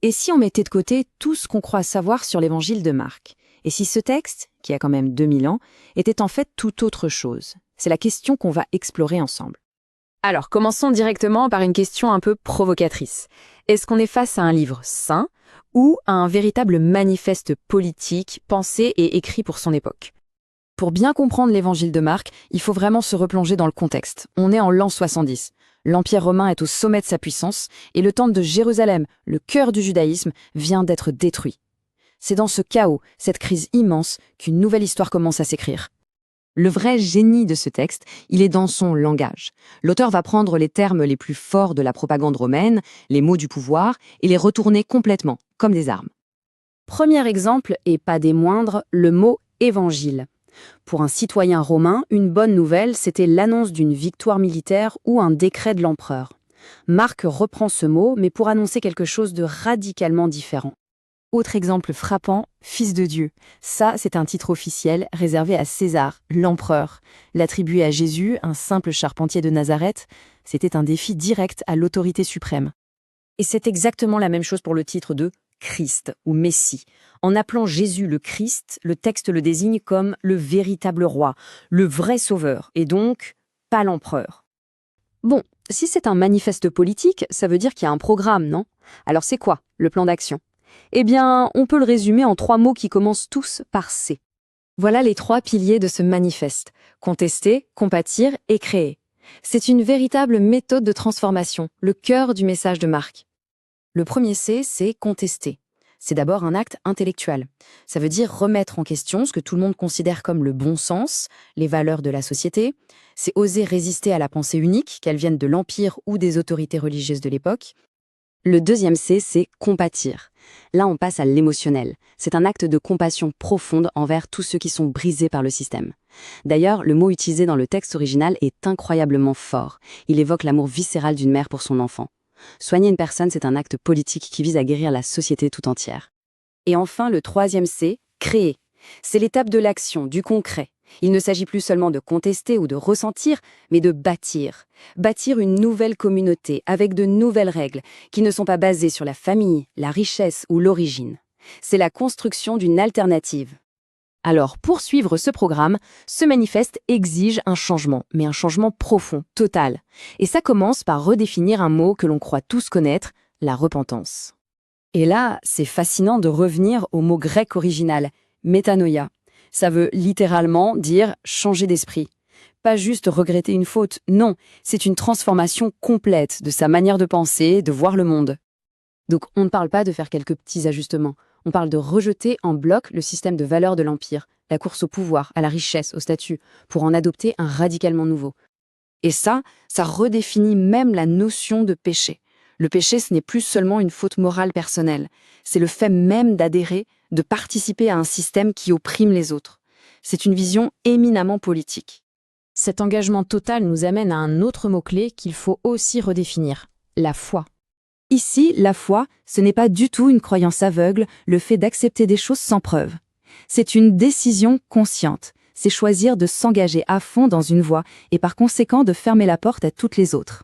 Et si on mettait de côté tout ce qu'on croit savoir sur l'évangile de Marc? Et si ce texte, qui a quand même 2000 ans, était en fait tout autre chose? C'est la question qu'on va explorer ensemble. Alors, commençons directement par une question un peu provocatrice. Est-ce qu'on est face à un livre saint ou à un véritable manifeste politique, pensé et écrit pour son époque? Pour bien comprendre l'évangile de Marc, il faut vraiment se replonger dans le contexte. On est en l'an 70. L'Empire romain est au sommet de sa puissance et le temple de Jérusalem, le cœur du judaïsme, vient d'être détruit. C'est dans ce chaos, cette crise immense, qu'une nouvelle histoire commence à s'écrire. Le vrai génie de ce texte, il est dans son langage. L'auteur va prendre les termes les plus forts de la propagande romaine, les mots du pouvoir, et les retourner complètement, comme des armes. Premier exemple, et pas des moindres, le mot « évangile ». Pour un citoyen romain, une bonne nouvelle, c'était l'annonce d'une victoire militaire ou un décret de l'empereur. Marc reprend ce mot, mais pour annoncer quelque chose de radicalement différent. Autre exemple frappant, Fils de Dieu. Ça, c'est un titre officiel réservé à César, l'empereur. L'attribuer à Jésus, un simple charpentier de Nazareth, c'était un défi direct à l'autorité suprême. Et c'est exactement la même chose pour le titre de Christ ou Messie. En appelant Jésus le Christ, le texte le désigne comme le véritable roi, le vrai sauveur, et donc pas l'empereur. Bon, si c'est un manifeste politique, ça veut dire qu'il y a un programme, non? Alors c'est quoi, le plan d'action? Eh bien, on peut le résumer en 3 mots qui commencent tous par C. Voilà les 3 piliers de ce manifeste: contester, compatir et créer. C'est une véritable méthode de transformation, le cœur du message de Marc. Le premier C, c'est contester. C'est d'abord un acte intellectuel. Ça veut dire remettre en question ce que tout le monde considère comme le bon sens, les valeurs de la société. C'est oser résister à la pensée unique, qu'elle vienne de l'Empire ou des autorités religieuses de l'époque. Le deuxième C, c'est compatir. Là, on passe à l'émotionnel. C'est un acte de compassion profonde envers tous ceux qui sont brisés par le système. D'ailleurs, le mot utilisé dans le texte original est incroyablement fort. Il évoque l'amour viscéral d'une mère pour son enfant. Soigner une personne, c'est un acte politique qui vise à guérir la société tout entière. Et enfin, le troisième C, créer. C'est l'étape de l'action, du concret. Il ne s'agit plus seulement de contester ou de ressentir, mais de bâtir. Bâtir une nouvelle communauté avec de nouvelles règles qui ne sont pas basées sur la famille, la richesse ou l'origine. C'est la construction d'une alternative. Alors, pour suivre ce programme, ce manifeste exige un changement, mais un changement profond, total. Et ça commence par redéfinir un mot que l'on croit tous connaître, la repentance. Et là, c'est fascinant de revenir au mot grec original, métanoïa. Ça veut littéralement dire changer d'esprit. Pas juste regretter une faute, non, c'est une transformation complète de sa manière de penser, de voir le monde. Donc on ne parle pas de faire quelques petits ajustements, on parle de rejeter en bloc le système de valeurs de l'Empire, la course au pouvoir, à la richesse, au statut, pour en adopter un radicalement nouveau. Et ça redéfinit même la notion de péché. Le péché, ce n'est plus seulement une faute morale personnelle, c'est le fait même d'adhérer, de participer à un système qui opprime les autres. C'est une vision éminemment politique. Cet engagement total nous amène à un autre mot-clé qu'il faut aussi redéfinir, la foi. Ici, la foi, ce n'est pas du tout une croyance aveugle, le fait d'accepter des choses sans preuve. C'est une décision consciente, c'est choisir de s'engager à fond dans une voie et par conséquent de fermer la porte à toutes les autres.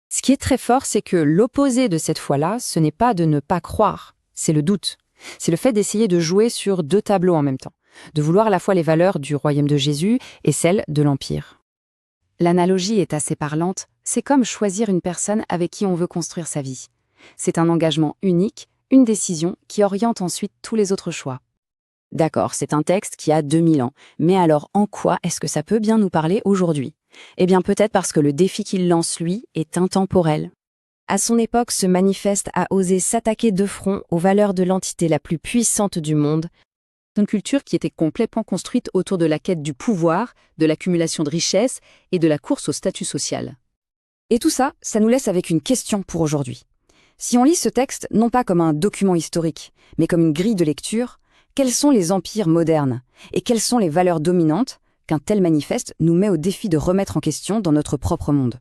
Ce qui est très fort, c'est que l'opposé de cette foi-là, ce n'est pas de ne pas croire, c'est le doute. C'est le fait d'essayer de jouer sur 2 tableaux en même temps, de vouloir à la fois les valeurs du royaume de Jésus et celles de l'Empire. L'analogie est assez parlante, c'est comme choisir une personne avec qui on veut construire sa vie. C'est un engagement unique, une décision qui oriente ensuite tous les autres choix. D'accord, c'est un texte qui a 2000 ans, mais alors en quoi est-ce que ça peut bien nous parler aujourd'hui? Eh bien peut-être parce que le défi qu'il lance, lui, est intemporel. À son époque, ce manifeste a osé s'attaquer de front aux valeurs de l'entité la plus puissante du monde, une culture qui était complètement construite autour de la quête du pouvoir, de l'accumulation de richesses et de la course au statut social. Et tout ça, ça nous laisse avec une question pour aujourd'hui. Si on lit ce texte non pas comme un document historique, mais comme une grille de lecture, quels sont les empires modernes et quelles sont les valeurs dominantes qu'un tel manifeste nous met au défi de remettre en question dans notre propre monde?